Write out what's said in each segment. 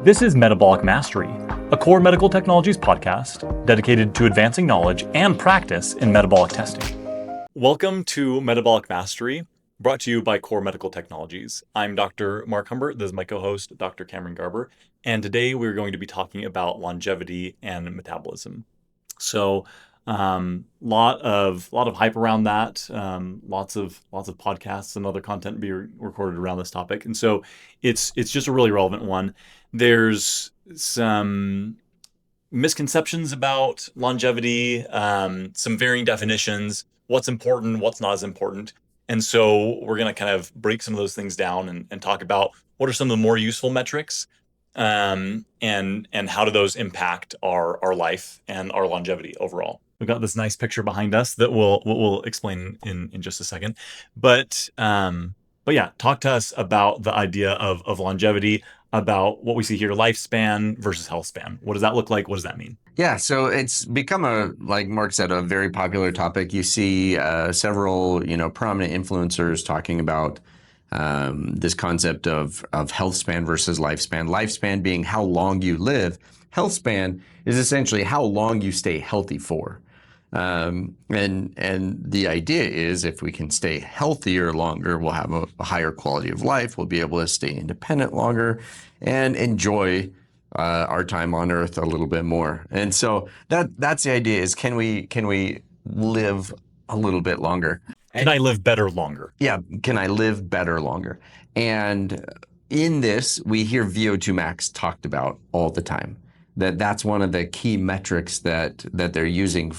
This is Metabolic Mastery, a core medical technologies podcast dedicated to advancing knowledge and practice in metabolic testing. Welcome to Metabolic Mastery, brought to you by Core Medical Technologies. I'm Dr. Marc Humbert. This is my co-host, Dr. Cameron Garber. And today we're going to be talking about longevity and metabolism. So, lot of hype around that. Lots of podcasts and other content being recorded around this topic, and so it's just a really relevant one. There's some misconceptions about longevity, some varying definitions, what's important, what's not as important, and so we're going to kind of break some of those things down and talk about what are some of the more useful metrics, and how do those impact our life and our longevity overall. We've got this nice picture behind us that we'll explain in just a second. But yeah, talk to us about the idea of longevity, about what we see here, lifespan versus health span. What does that look like? What does that mean? Yeah, so it's become like Marc said, a very popular topic. You see several, prominent influencers talking about this concept of health span versus lifespan. Lifespan being how long you live. Health span is essentially how long you stay healthy for. And the idea is if we can stay healthier longer, we'll have a higher quality of life. We'll be able to stay independent longer and enjoy our time on Earth a little bit more. And so that's the idea: is can we live a little bit longer? Can I live better longer? Yeah, can I live better longer? And in this, we hear VO2 max talked about all the time. That's one of the key metrics that they're using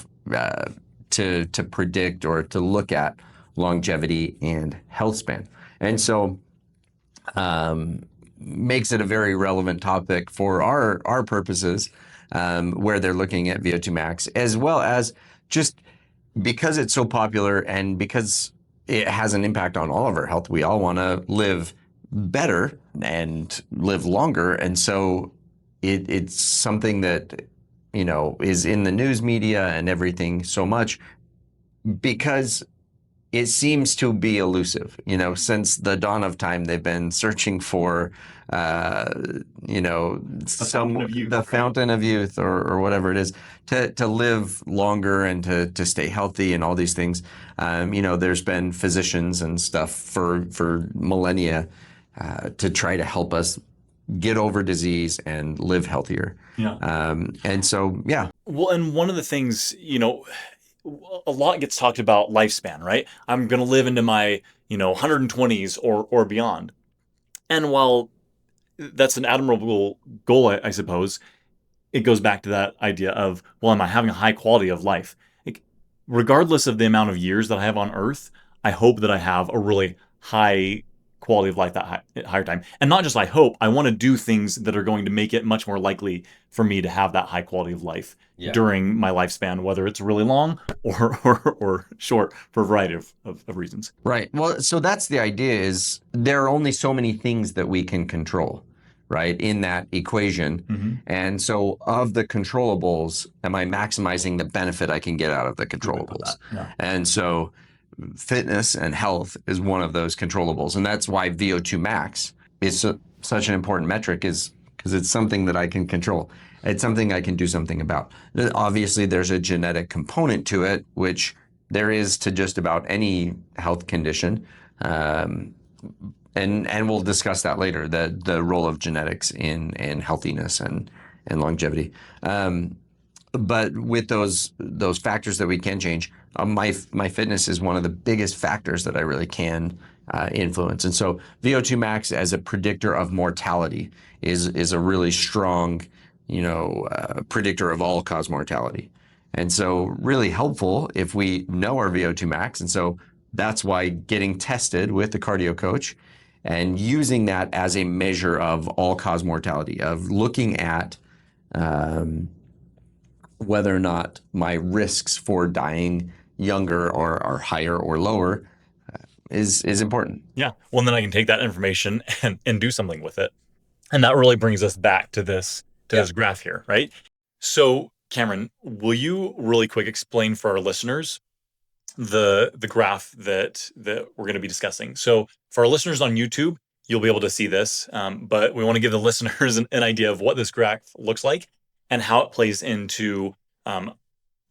to predict or to look at longevity and health span. And so makes it a very relevant topic for our purposes, where they're looking at VO2 max, as well as just because it's so popular and because it has an impact on all of our health. We all want to live better and live longer. And so it's something that is in the news media and everything so much because it seems to be elusive. Since the dawn of time, they've been searching for, the fountain of youth or whatever it is to live longer and to stay healthy and all these things. There's been physicians and stuff for millennia to try to help us get over disease and live healthier. Yeah. And so, yeah. Well, and one of the things, a lot gets talked about lifespan, right? I'm going to live into my, 120s or beyond. And while that's an admirable goal, I suppose, it goes back to that idea of, well, am I having a high quality of life? Like, regardless of the amount of years that I have on Earth, I hope that I have a really high quality of life that higher time. And not just I hope, I want to do things that are going to make it much more likely for me to have that high quality of life during my lifespan, whether it's really long or short, for a variety of reasons. Right. Well, so that's the idea, is there are only so many things that we can control, right, in that equation. Mm-hmm. And so of the controllables, am I maximizing the benefit I can get out of the controllables? Yeah. And so fitness and health is one of those controllables. And that's why VO2 max is such an important metric, is because it's something that I can control. It's something I can do something about. Obviously, there's a genetic component to it, which there is to just about any health condition. And we'll discuss that later, the role of genetics in healthiness and longevity. But with those factors that we can change, my fitness is one of the biggest factors that I really can influence. And so VO2 max as a predictor of mortality is a really strong, predictor of all-cause mortality. And so really helpful if we know our VO2 max. And so that's why getting tested with the cardio coach and using that as a measure of all-cause mortality, of looking at whether or not my risks for dying younger are higher or lower is important. Yeah. Well, and then I can take that information and do something with it. And that really brings us back to this graph here, right? So, Cameron, will you really quick explain for our listeners the graph that we're going to be discussing? So for our listeners on YouTube, you'll be able to see this, but we want to give the listeners an idea of what this graph looks like and how it plays into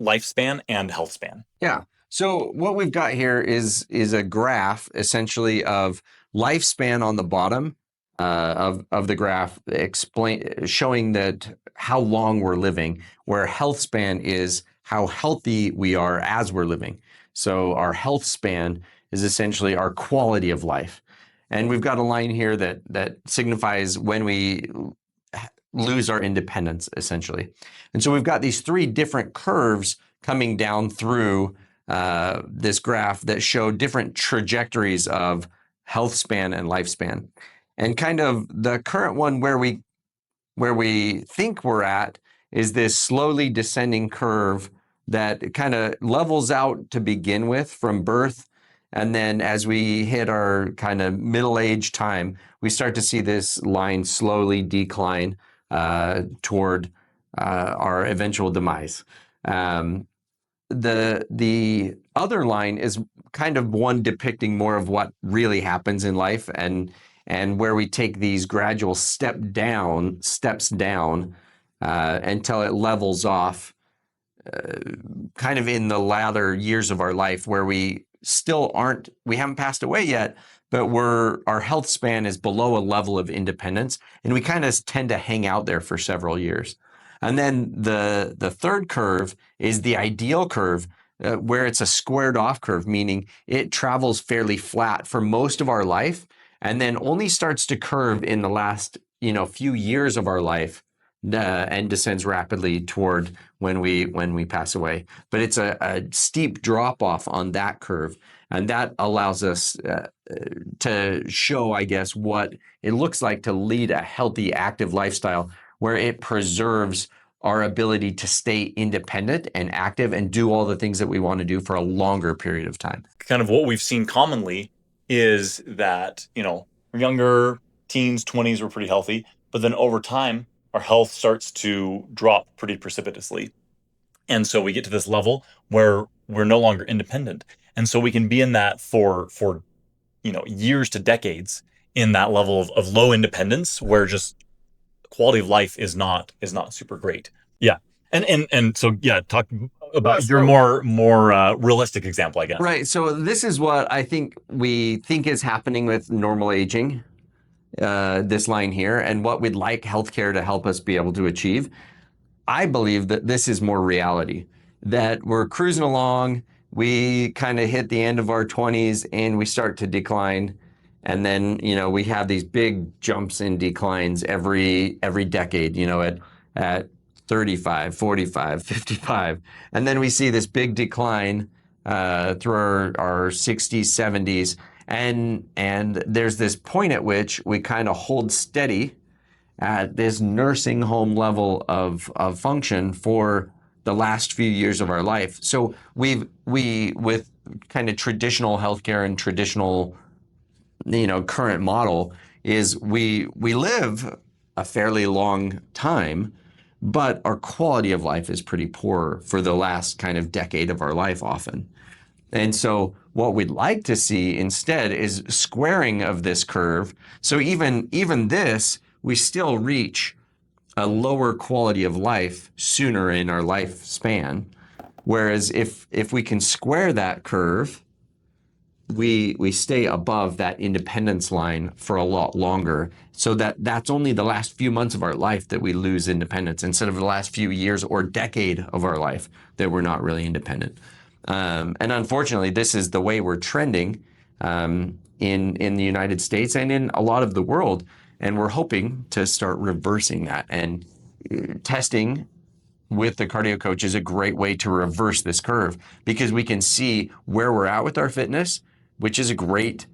lifespan and health span. Yeah. So what we've got here is a graph essentially of lifespan on the bottom of the graph, showing that how long we're living, where health span is how healthy we are as we're living. So our health span is essentially our quality of life. And we've got a line here that signifies when we lose our independence, essentially. And so we've got these three different curves coming down through this graph that show different trajectories of health span and lifespan. And kind of the current one where we think we're at is this slowly descending curve that kind of levels out to begin with from birth. And then as we hit our kind of middle-age time, we start to see this line slowly decline toward our eventual demise. The other line is kind of one depicting more of what really happens in life, and where we take these gradual steps down until it levels off kind of in the latter years of our life, where we haven't passed away yet, but our health span is below a level of independence, and we kind of tend to hang out there for several years. And then the third curve is the ideal curve, where it's a squared off curve, meaning it travels fairly flat for most of our life, and then only starts to curve in the last few years of our life, and descends rapidly toward when we pass away. But it's a steep drop off on that curve, and that allows us to show, I guess, what it looks like to lead a healthy, active lifestyle, where it preserves our ability to stay independent and active and do all the things that we want to do for a longer period of time. Kind of what we've seen commonly is that, younger teens, 20s were pretty healthy, but then over time, our health starts to drop pretty precipitously. And so we get to this level where we're no longer independent. And so we can be in that for years to decades, in that level of low independence, where just quality of life is not super great. Yeah. And so, yeah, talk about your more realistic example, I guess. Right. So this is what I think we think is happening with normal aging, this line here, and what we'd like healthcare to help us be able to achieve. I believe that this is more reality, that we're cruising along, we kind of hit the end of our 20s and we start to decline. And then, we have these big jumps in declines every decade, at 35, 45, 55. And then we see this big decline through our 60s, 70s. And there's this point at which we kind of hold steady at this nursing home level of function for the last few years of our life. So we with kind of traditional healthcare and traditional current model, is we live a fairly long time, but our quality of life is pretty poor for the last kind of decade of our life often. And so what we'd like to see instead is squaring of this curve. So even this, we still reach a lower quality of life sooner in our lifespan. Whereas if we can square that curve, we stay above that independence line for a lot longer, so that's only the last few months of our life that we lose independence, instead of the last few years or decade of our life that we're not really independent. And unfortunately, this is the way we're trending in the United States and in a lot of the world, and we're hoping to start reversing that. And testing with the cardio coach is a great way to reverse this curve, because we can see where we're at with our fitness, which is a great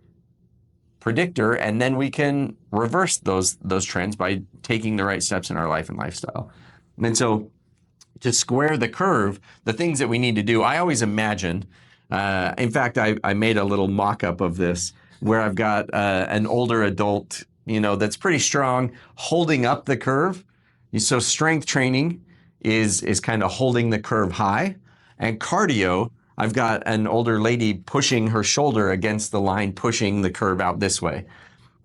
predictor, and then we can reverse those trends by taking the right steps in our life and lifestyle. And so to square the curve, the things that we need to do, I always imagine, in fact, I made a little mock-up of this where I've got an older adult, that's pretty strong, holding up the curve. So strength training is kind of holding the curve high, and cardio, I've got an older lady pushing her shoulder against the line, pushing the curve out this way.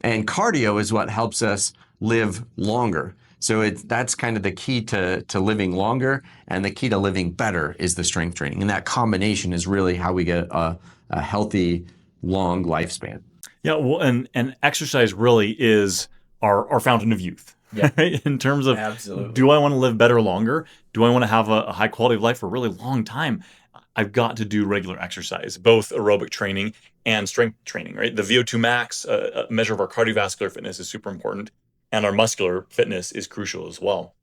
And cardio is what helps us live longer. So that's kind of the key to living longer, and the key to living better is the strength training. And that combination is really how we get a healthy, long lifespan. Yeah, well, and exercise really is our fountain of youth. Yeah. Right? In terms of, Absolutely. do I want to live better longer? Do I want to have a high quality of life for a really long time? I've got to do regular exercise, both aerobic training and strength training, right? The VO2 max, a measure of our cardiovascular fitness, is super important, and our muscular fitness is crucial as well.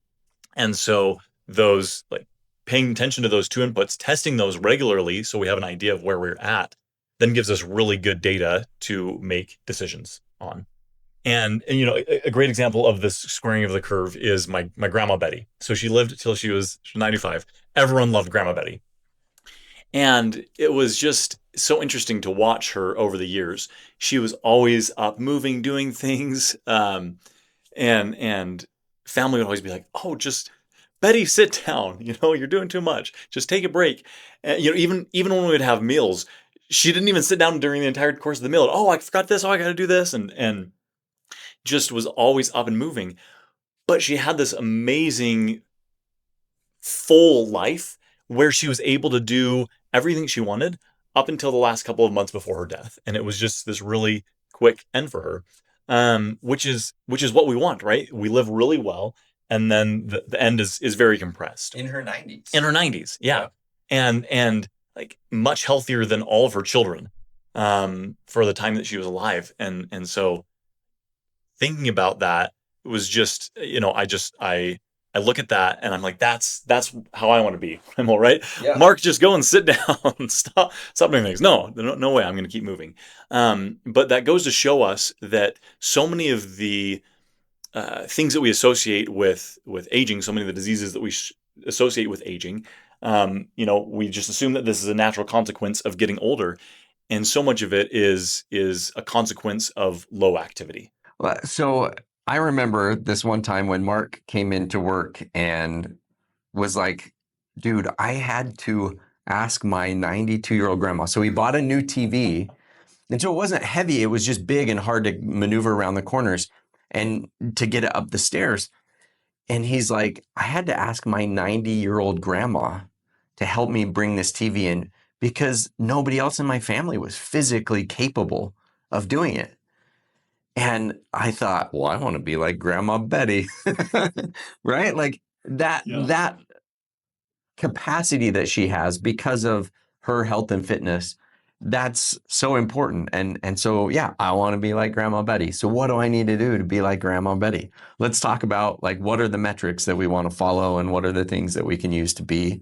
And so those, like, paying attention to those two inputs, testing those regularly so we have an idea of where we're at, then gives us really good data to make decisions on. And you know, a great example of this squaring of the curve is my grandma Betty. So she lived till she was 95. Everyone loved Grandma Betty. And it was just so interesting to watch her over the years. She was always up moving, doing things. And family would always be like, "Oh, just Betty, sit down. You know, you're doing too much. Just take a break." And, you know, even when we would have meals, she didn't even sit down during the entire course of the meal. "Oh, I forgot this. Oh, I got to do this," and just was always up and moving. But she had this amazing full life where she was able to do everything she wanted up until the last couple of months before her death. And it was just this really quick end for her, which is what we want, right? We live really well, and then the end is very compressed. In her 90s. In her 90s, yeah. And like much healthier than all of her children for the time that she was alive. And so thinking about that was just, you know, I look at that and I'm like, that's how I want to be. I'm all right. Yeah. Mark, just go and sit down. Stop doing things. No way. I'm going to keep moving. But that goes to show us that so many of the things that we associate with aging, so many of the diseases that we associate with aging, you know, we just assume that this is a natural consequence of getting older. And so much of it is a consequence of low activity. So I remember this one time when Mark came into work and was like, "Dude, I had to ask my 92-year-old grandma." So he bought a new TV. And so it wasn't heavy. It was just big and hard to maneuver around the corners and to get it up the stairs. And he's like, "I had to ask my 90-year-old grandma to help me bring this TV in because nobody else in my family was physically capable of doing it." And I thought, well, I want to be like Grandma Betty, right? Like that capacity that she has because of her health and fitness, that's so important. And so, yeah, I want to be like Grandma Betty. So what do I need to do to be like Grandma Betty? Let's talk about, like, what are the metrics that we want to follow and what are the things that we can use to be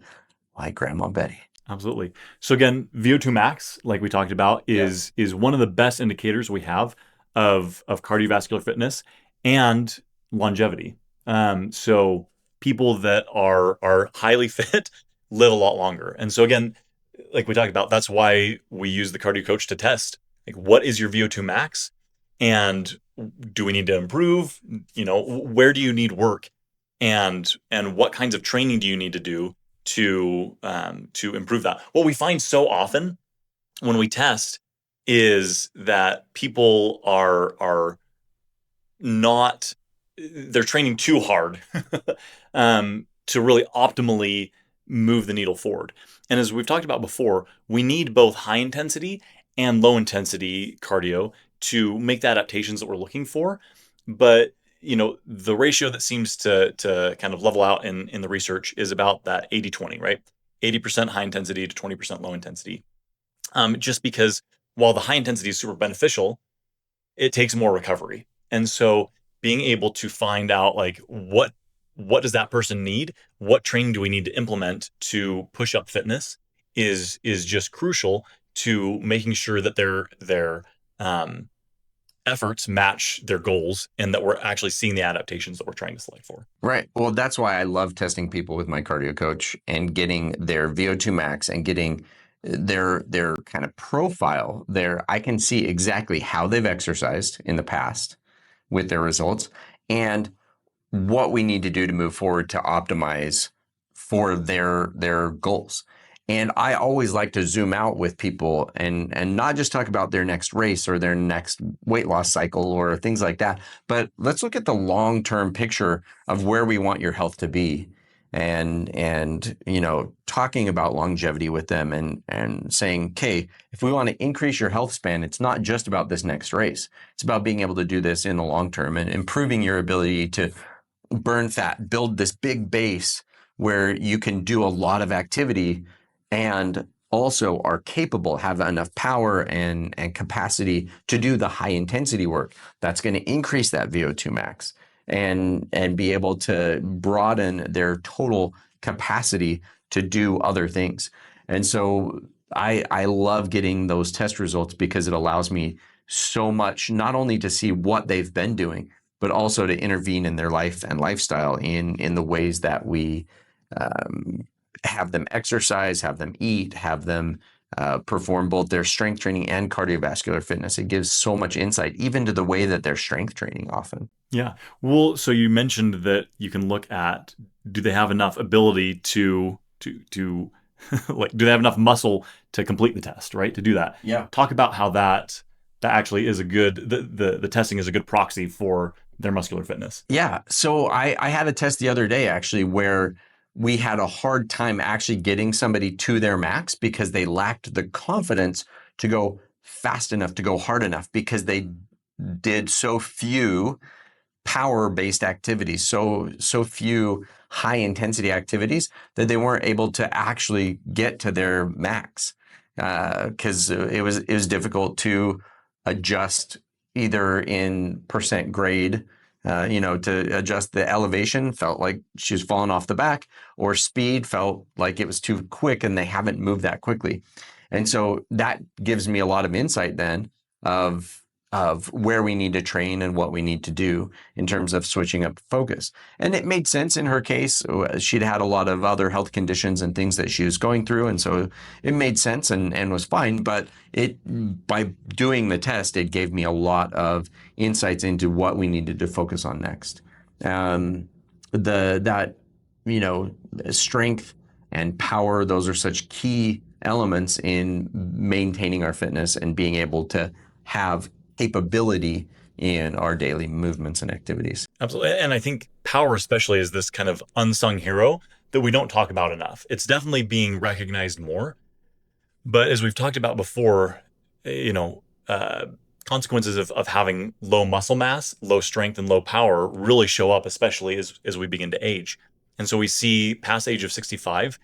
like Grandma Betty? Absolutely. So again, VO2 max, like we talked about, is one of the best indicators we have of cardiovascular fitness and longevity. So people that are highly fit live a lot longer. And so again, like we talked about, that's why we use the cardio coach to test, like, what is your VO2 max, and do we need to improve? You know, where do you need work, and what kinds of training do you need to do to improve that? What we find so often when we test is that people are not, they're training too hard to really optimally move the needle forward. And as we've talked about before, we need both high intensity and low intensity cardio to make the adaptations that we're looking for. But you know, the ratio that seems to kind of level out in the research is about that 80-20, right? 80% high intensity to 20% low intensity. Just because while the high intensity is super beneficial, it takes more recovery. And so being able to find out, like, what does that person need? What training do we need to implement to push up fitness is just crucial to making sure that their efforts match their goals and that we're actually seeing the adaptations that we're trying to select for. Right. Well, that's why I love testing people with my cardio coach and getting their VO2 max and getting their kind of profile there. I can see exactly how they've exercised in the past with their results and what we need to do to move forward to optimize for their goals. And I always like to zoom out with people and not just talk about their next race or their next weight loss cycle or things like that, but let's look at the long-term picture of where we want your health to be. And talking about longevity with them and saying, okay, if we want to increase your health span, it's not just about this next race. It's about being able to do this in the long term and improving your ability to burn fat, build this big base where you can do a lot of activity and also are capable, have enough power and capacity to do the high intensity work. That's going to increase that VO2 max and be able to broaden their total capacity to do other things. And so I love getting those test results because it allows me so much, not only to see what they've been doing, but also to intervene in their life and lifestyle in the ways that we have them exercise, have them eat, have them perform both their strength training and cardiovascular fitness. It gives so much insight, even to the way that they're strength training often. Yeah. Well, so you mentioned that you can look at, do they have enough ability to like, do they have enough muscle to complete the test, right? To do that. Yeah. Talk about how that actually is a good, the testing is a good proxy for their muscular fitness. Yeah. So I had a test the other day actually where we had a hard time actually getting somebody to their max because they lacked the confidence to go fast enough, to go hard enough, because they did so few power-based activities, so few high-intensity activities that they weren't able to actually get to their max because it was difficult to adjust either in percent grade, to adjust the elevation, felt like she was falling off the back, or speed felt like it was too quick and they haven't moved that quickly. And so that gives me a lot of insight then of where we need to train and what we need to do in terms of switching up focus. And it made sense in her case. She'd had a lot of other health conditions and things that she was going through. And so it made sense and was fine. But by doing the test, it gave me a lot of insights into what we needed to focus on next. Strength and power, those are such key elements in maintaining our fitness and being able to have capability in our daily movements and activities. Absolutely. And I think power especially is this kind of unsung hero that we don't talk about enough. It's definitely being recognized more. But as we've talked about before, consequences of having low muscle mass, low strength, and low power really show up, especially as we begin to age. And so we see past age of 65,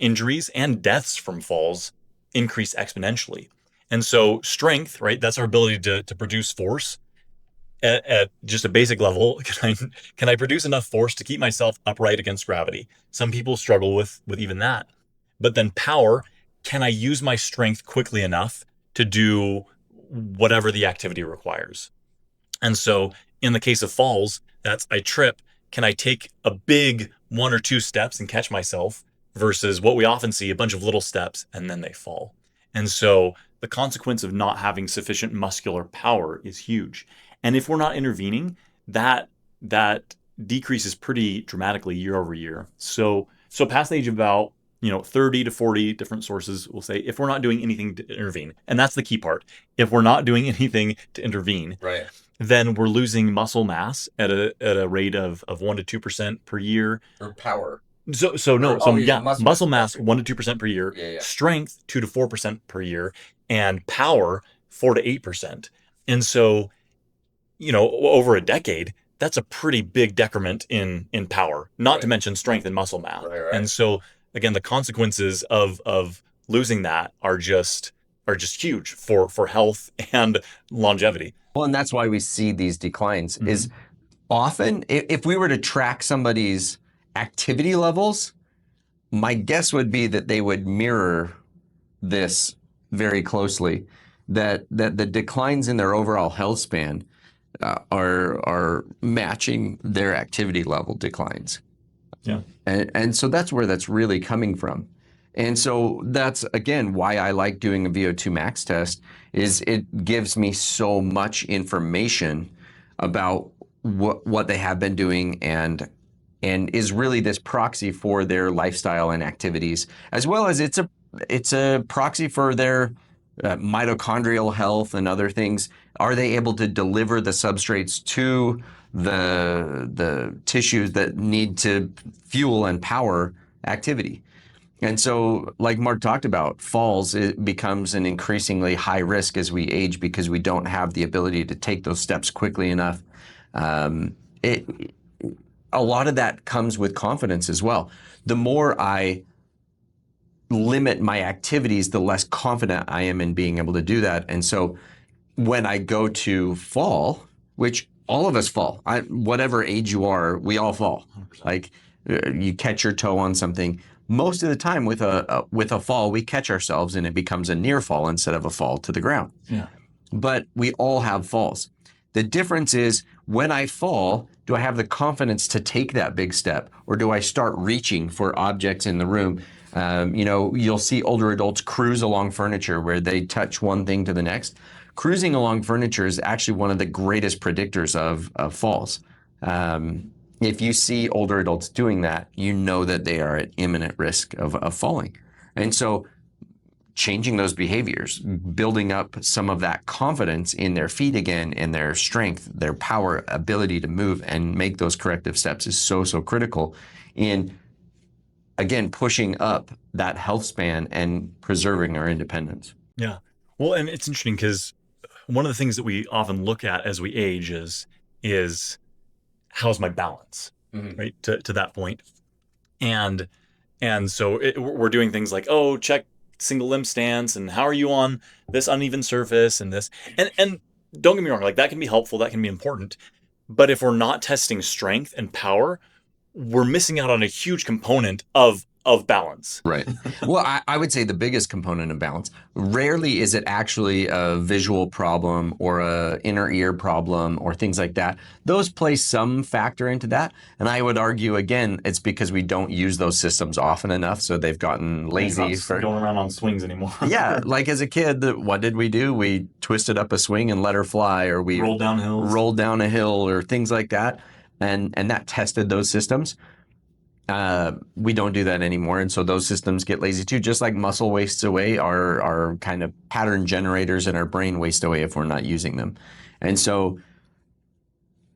injuries and deaths from falls increase exponentially. And so strength, right? That's our ability to produce force at just a basic level. Can I produce enough force to keep myself upright against gravity? Some people struggle with even that. But then power, can I use my strength quickly enough to do whatever the activity requires? And so in the case of falls, that's I trip. Can I take a big 1 or 2 steps and catch myself versus what we often see, a bunch of little steps and then they fall. And so the consequence of not having sufficient muscular power is huge. And if we're not intervening, that decreases pretty dramatically year over year. So past the age of about 30 to 40, different sources will say, if we're not doing anything to intervene, and that's the key part, if we're not doing anything to intervene, right, then we're losing muscle mass at a rate of 1 to 2% per year. Or power. Muscle mass 1 to 2% per year, strength 2 to 4% per year, and power 4 to 8%. And so, over a decade, that's a pretty big decrement in power, not to mention strength and muscle mass. Right. And so, again, the consequences of losing that are just huge for health and longevity. Well, and that's why we see these declines is often if we were to track somebody's activity levels, my guess would be that they would mirror this very closely, that the declines in their overall health span are matching their activity level declines. Yeah. And so that's where that's really coming from. And so that's, again, why I like doing a VO2 max test is it gives me so much information about what they have been doing and is really this proxy for their lifestyle and activities, as well as it's a it's a proxy for their mitochondrial health and other things. Are they able to deliver the substrates to the tissues that need to fuel and power activity? And so, like Marc talked about, falls, it becomes an increasingly high risk as we age because we don't have the ability to take those steps quickly enough. A lot of that comes with confidence as well. The more I limit my activities, the less confident I am in being able to do that. And so when I go to fall, which all of us fall, whatever age you are, we all fall. 100%. Like you catch your toe on something. Most of the time with a fall, we catch ourselves and it becomes a near fall instead of a fall to the ground. Yeah. But we all have falls. The difference is when I fall, do I have the confidence to take that big step, or do I start reaching for objects in the room? You'll see older adults cruise along furniture where they touch one thing to the next. Cruising along furniture is actually one of the greatest predictors of falls. If you see older adults doing that, you know that they are at imminent risk of falling. And so changing those behaviors, building up some of that confidence in their feet again, in their strength, their power, ability to move and make those corrective steps is so critical in, again, pushing up that health span and preserving our independence. Yeah. Well, and it's interesting because one of the things that we often look at as we age is how's my balance, right? To that point. And so we're doing things like, check single limb stance and how are you on this uneven surface and this. And don't get me wrong, like that can be helpful, that can be important. But if we're not testing strength and power, we're missing out on a huge component of balance. Right. Well, I would say the biggest component of balance, rarely is it actually a visual problem or a inner ear problem or things like that. Those play some factor into that. And I would argue, again, it's because we don't use those systems often enough. So they've gotten lazy. Going around on swings anymore. Yeah. Like as a kid, what did we do? We twisted up a swing and let her fly, or we rolled down a hill or things like that. And that tested those systems. We don't do that anymore. And so those systems get lazy too, just like muscle wastes away, our kind of pattern generators in our brain waste away if we're not using them. And so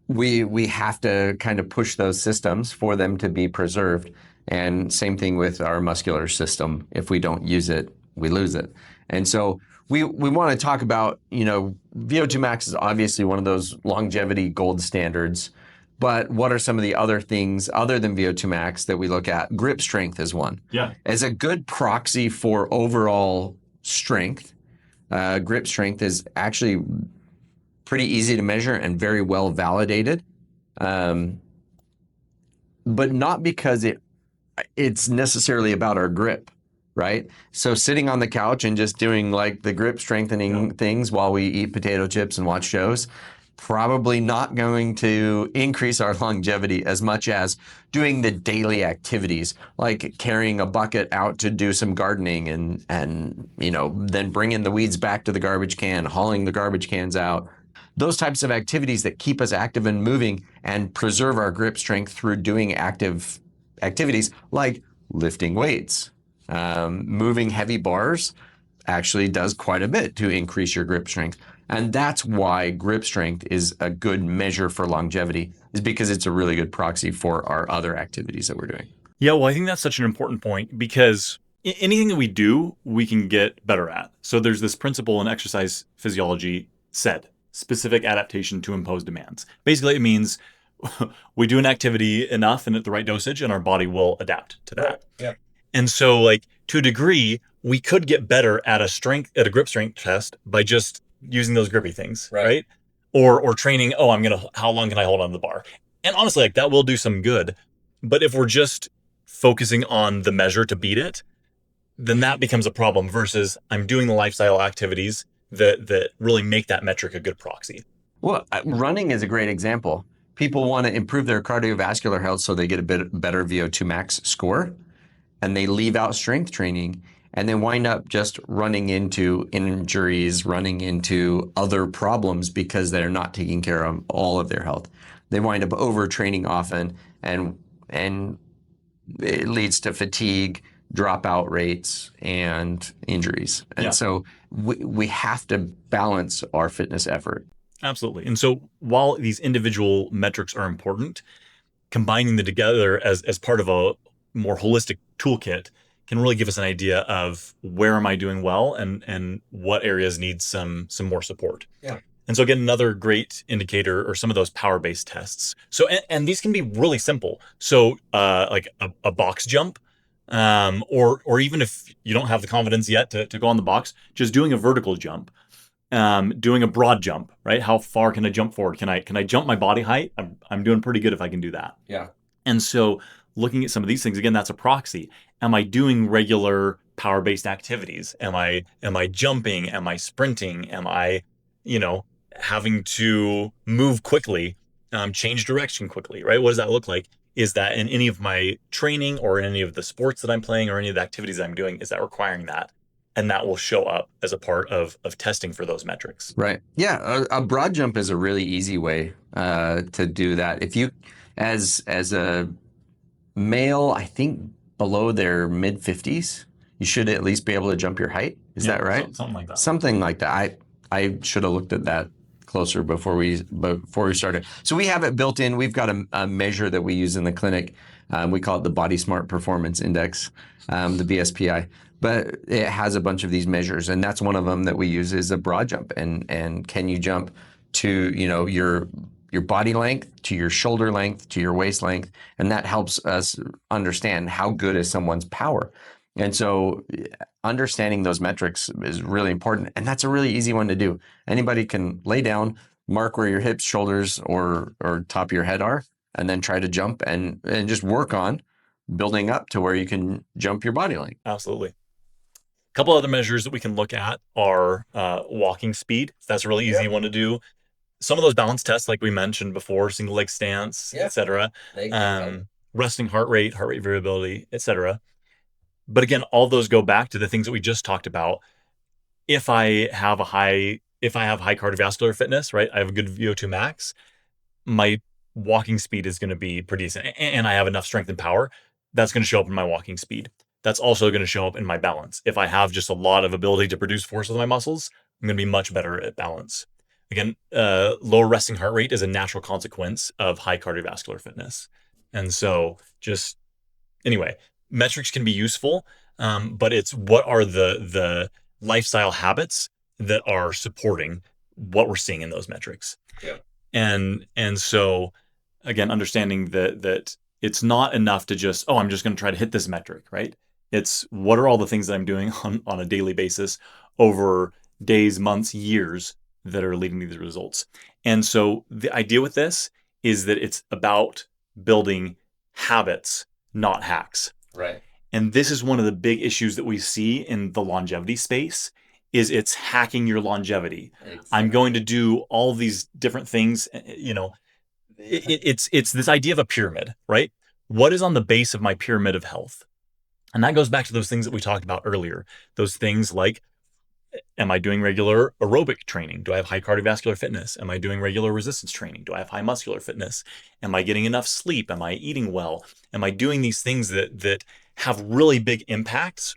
we have to kind of push those systems for them to be preserved. And same thing with our muscular system. If we don't use it, we lose it. And so we want to talk about, VO2 max is obviously one of those longevity gold standards. But what are some of the other things other than VO2 max that we look at? Grip strength is one. Yeah. As a good proxy for overall strength, grip strength is actually pretty easy to measure and very well validated. But not because it's necessarily about our grip, right? So sitting on the couch and just doing like the grip strengthening things while we eat potato chips and watch shows, probably not going to increase our longevity as much as doing the daily activities, like carrying a bucket out to do some gardening and then bringing the weeds back to the garbage can, hauling the garbage cans out. Those types of activities that keep us active and moving and preserve our grip strength through doing active activities like lifting weights. Moving heavy bars actually does quite a bit to increase your grip strength. And that's why grip strength is a good measure for longevity, is because it's a really good proxy for our other activities that we're doing. Yeah, well, I think that's such an important point because anything that we do, we can get better at. So there's this principle in exercise physiology, SAID, specific adaptation to imposed demands. Basically, it means we do an activity enough and at the right dosage, and our body will adapt to that. Right. Yeah. And so, like, to a degree, we could get better at a grip strength test by just using those grippy things, right? Or training, how long can I hold on to the bar? And honestly, like that will do some good. But if we're just focusing on the measure to beat it, then that becomes a problem versus I'm doing the lifestyle activities that really make that metric a good proxy. Well, running is a great example. People want to improve their cardiovascular health so they get a bit better VO2 max score, and they leave out strength training. And they wind up just running into injuries, running into other problems because they're not taking care of all of their health. They wind up overtraining often, and it leads to fatigue, dropout rates and injuries. And so we have to balance our fitness effort. Absolutely. And so while these individual metrics are important, combining them together as part of a more holistic toolkit can really give us an idea of where am I doing well and what areas need some more support. Yeah. And so again, another great indicator are some of those power-based tests. So and these can be really simple. So like a box jump, or even if you don't have the confidence yet to go on the box, just doing a vertical jump. Doing a broad jump, right? How far can I jump forward? Can I jump my body height? I'm doing pretty good if I can do that. Yeah. And so looking at some of these things, again, that's a proxy. Am I doing regular power-based activities? Am I jumping? Am I sprinting? Am I, having to move quickly, change direction quickly, right? What does that look like? Is that in any of my training or in any of the sports that I'm playing or any of the activities I'm doing, is that requiring that? And that will show up as a part of testing for those metrics. Right. Yeah. A broad jump is a really easy way to do that. If you, as a male, I think below their mid 50s, you should at least be able to jump your height. Is that right? Something like that. Something like that. I should have looked at that closer before we started. So we have it built in. We've got a measure that we use in the clinic. We call it the Body Smart Performance Index, the BSPI. But it has a bunch of these measures, and that's one of them that we use is a broad jump. And can you jump to your body length, to your shoulder length, to your waist length, and that helps us understand how good is someone's power. And so understanding those metrics is really important, and that's a really easy one to do. Anybody can lay down, mark where your hips, shoulders, or top of your head are, and then try to jump and just work on building up to where you can jump your body length. Absolutely. A couple other measures that we can look at are walking speed. That's a really easy one to do. Some of those balance tests, like we mentioned before, single leg stance, etc. Resting heart rate variability, etc. But again, all those go back to the things that we just talked about. If I have high cardiovascular fitness, right? I have a good VO₂ max. My walking speed is going to be pretty decent, and I have enough strength and power. That's going to show up in my walking speed. That's also going to show up in my balance. If I have just a lot of ability to produce force with my muscles, I'm going to be much better at balance. Again, lower resting heart rate is a natural consequence of high cardiovascular fitness. And so anyway, metrics can be useful, but it's what are the lifestyle habits that are supporting what we're seeing in those metrics. Yeah. And so again, understanding that it's not enough to just, I'm just going to try to hit this metric, right? It's what are all the things that I'm doing on a daily basis over days, months, years that are leading to these results. And so the idea with this is that it's about building habits, not hacks. Right. And this is one of the big issues that we see in the longevity space is it's hacking your longevity. Exactly. I'm going to do all these different things, it's this idea of a pyramid, right? What is on the base of my pyramid of health? And that goes back to those things that we talked about earlier. Those things like, am I doing regular aerobic training? Do I have high cardiovascular fitness? Am I doing regular resistance training? Do I have high muscular fitness? Am I getting enough sleep? Am I eating well? Am I doing these things that have really big impacts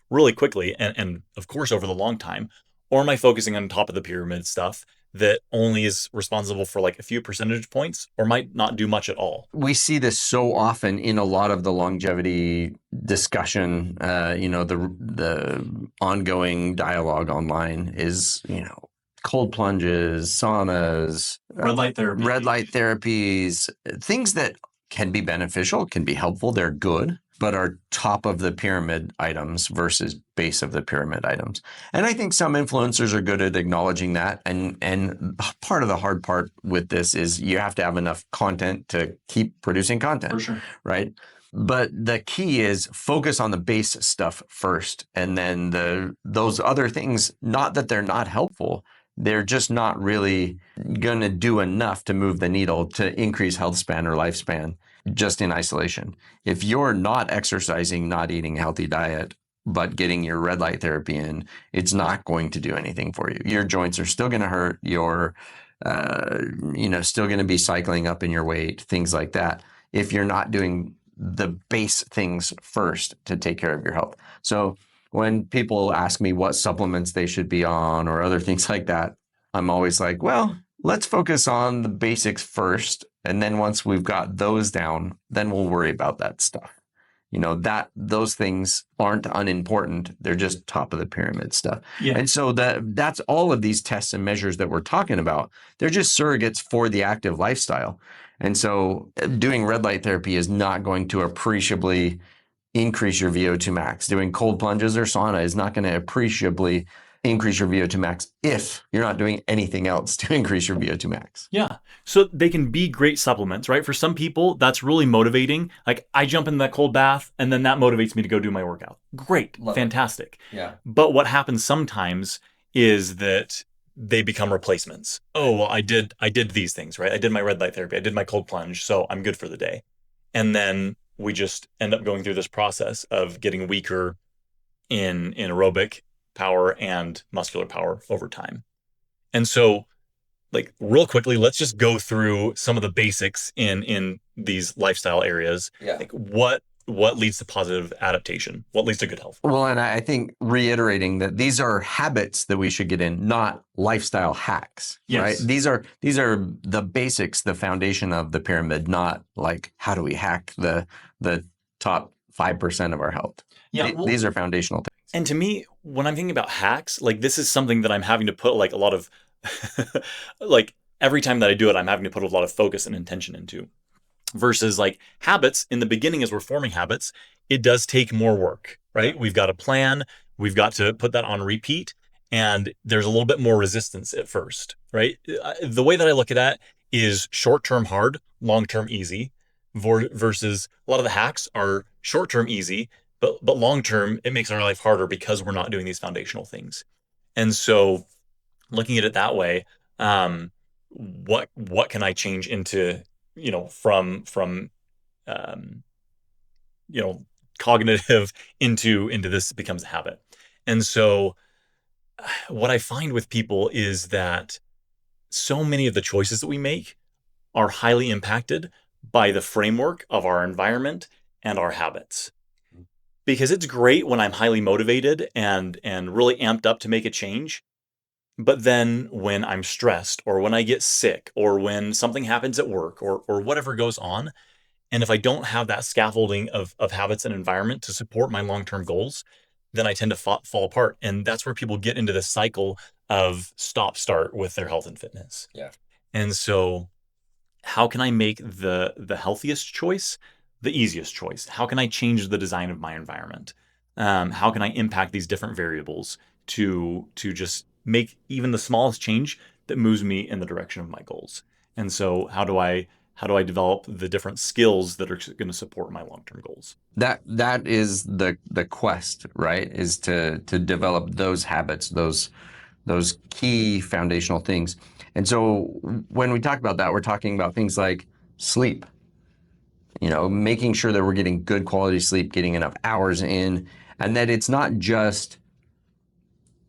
really quickly and of course over the long time? Or am I focusing on top of the pyramid stuff that only is responsible for like a few percentage points or might not do much at all? We see this so often in a lot of the longevity discussion. The ongoing dialogue online is, cold plunges, saunas, red light therapies, things that can be beneficial, can be helpful, they're good, but are top of the pyramid items versus base of the pyramid items. And I think some influencers are good at acknowledging that. And part of the hard part with this is you have to have enough content to keep producing content. For sure. Right? But the key is focus on the base stuff first. And then those other things, not that they're not helpful, they're just not really going to do enough to move the needle to increase health span or lifespan just in isolation. If you're not exercising, not eating a healthy diet, but getting your red light therapy in, it's not going to do anything for you. Your joints are still going to hurt. You're, still going to be cycling up in your weight, things like that. If you're not doing the base things first to take care of your health. So when people ask me what supplements they should be on or other things like that, I'm always like, well, let's focus on the basics first. And then once we've got those down, then we'll worry about that stuff. Those things aren't unimportant. They're just top of the pyramid stuff. Yeah. And so that's all of these tests and measures that we're talking about. They're just surrogates for the active lifestyle. And so doing red light therapy is not going to appreciably increase your VO2 max. Doing cold plunges or sauna is not going to appreciably increase your VO2 max if you're not doing anything else to increase your VO2 max. Yeah. So they can be great supplements, right? For some people, that's really motivating. Like I jump in that cold bath and then that motivates me to go do my workout. Great. Love fantastic. it. Yeah. But what happens sometimes is that they become replacements. Oh, well, I did these things, right? I did my red light therapy. I did my cold plunge. So I'm good for the day. And then we just end up going through this process of getting weaker in aerobic power and muscular power over time. And so like real quickly, let's just go through some of the basics in these lifestyle areas. Yeah. Like what leads to positive adaptation? What leads to good health? Well, and I think reiterating that these are habits that we should get in, not lifestyle hacks, Yes. right? These are the basics, the foundation of the pyramid, not like how do we hack the top 5% of our health. Yeah, These are foundational things. And to me, when I'm thinking about hacks, like this is something that I'm having to put like a lot of, like every time that I do it, I'm having to put a lot of focus and intention into. Versus like habits in the beginning, as we're forming habits, it does take more work, right? We've got a plan, we've got to put that on repeat, and there's a little bit more resistance at first, right? The way that I look at that is short-term hard, long-term easy, versus a lot of the hacks are short-term easy, but long-term, it makes our life harder because we're not doing these foundational things. And so looking at it that way, what can I change into, from cognitive into this becomes a habit. And so what I find with people is that so many of the choices that we make are highly impacted by the framework of our environment and our habits. Because it's great when I'm highly motivated and really amped up to make a change. But then when I'm stressed or when I get sick or when something happens at work or whatever goes on, and if I don't have that scaffolding of habits and environment to support my long-term goals, then I tend to fall apart. And that's where people get into this cycle of stop-start with their health and fitness. Yeah. And so how can I make the healthiest choice the easiest choice? How can I change the design of my environment? How can I impact these different variables to just make even the smallest change that moves me in the direction of my goals? And so how do I develop the different skills that are going to support my long-term goals? That is the quest, right? Is to develop those habits, those key foundational things. And so when we talk about that, we're talking about things like sleep. Making sure that we're getting good quality sleep, getting enough hours in, and that it's not just,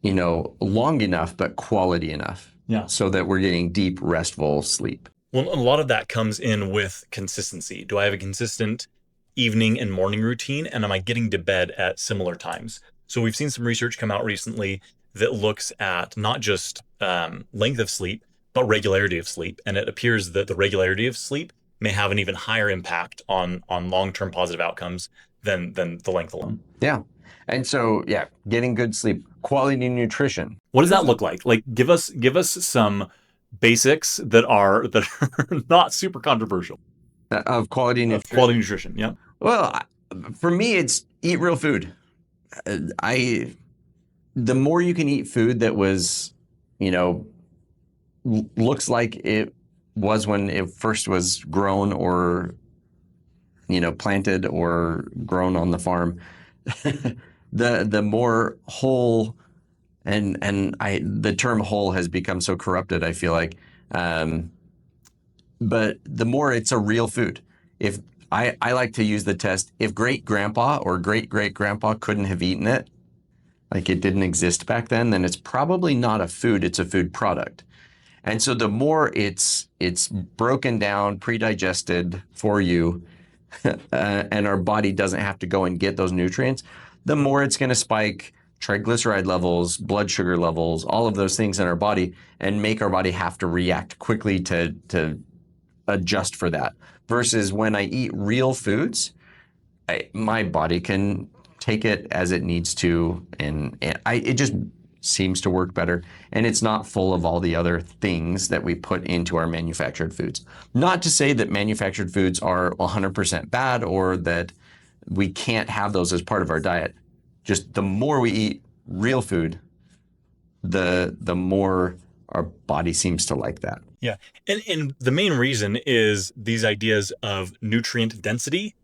long enough, but quality enough. Yeah. So that we're getting deep, restful sleep. Well, a lot of that comes in with consistency. Do I have a consistent evening and morning routine? And am I getting to bed at similar times? So we've seen some research come out recently that looks at not just length of sleep, but regularity of sleep. And it appears that the regularity of sleep may have an even higher impact on long-term positive outcomes than the length alone. Yeah. And so, getting good sleep, quality nutrition. What does that look like? Like, give us some basics that are not super controversial. Of quality nutrition. Quality nutrition, yeah. Well, for me, it's eat real food. The more you can eat food that was, looks like it was when it first was grown or, planted or grown on the farm, the more whole, and the term whole has become so corrupted, I feel like, but the more it's a real food. If I like to use the test, if great grandpa or great great grandpa couldn't have eaten it, like it didn't exist back then it's probably not a food, it's a food product. And so the more it's broken down, pre-digested for you, and our body doesn't have to go and get those nutrients, the more it's going to spike triglyceride levels, blood sugar levels, all of those things in our body, and make our body have to react quickly to adjust for that. Versus when I eat real foods, my body can take it as it needs to, and it just seems to work better. And it's not full of all the other things that we put into our manufactured foods. Not to say that manufactured foods are 100% bad or that we can't have those as part of our diet. Just the more we eat real food, the more our body seems to like that. Yeah. And the main reason is these ideas of nutrient density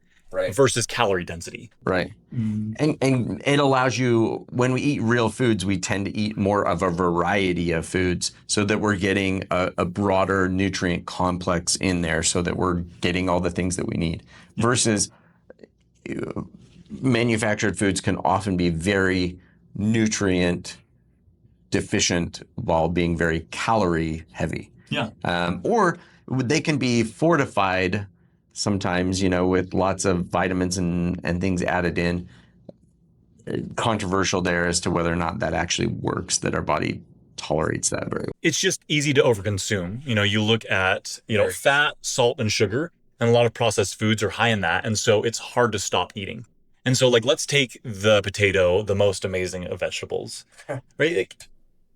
versus calorie density. Right. And it allows you, when we eat real foods, we tend to eat more of a variety of foods so that we're getting a broader nutrient complex in there so that we're getting all the things that we need. Versus manufactured foods can often be very nutrient deficient while being very calorie heavy. Yeah. Or they can be fortified sometimes, with lots of vitamins and things added in. Controversial there as to whether or not that actually works, that our body tolerates that very well. It's just easy to overconsume. You look at, fat, salt, and sugar, and a lot of processed foods are high in that. And so it's hard to stop eating. And so let's take the potato, the most amazing of vegetables, right?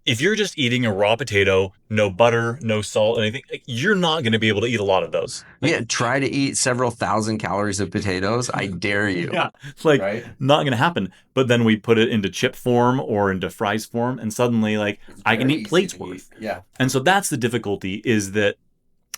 If you're just eating a raw potato, no butter, no salt, anything, you're not going to be able to eat a lot of those. Yeah, try to eat several thousand calories of potatoes. I dare you. Yeah, right? Not going to happen. But then we put it into chip form or into fries form, and suddenly, I can eat plates worth. Yeah. And so that's the difficulty, is that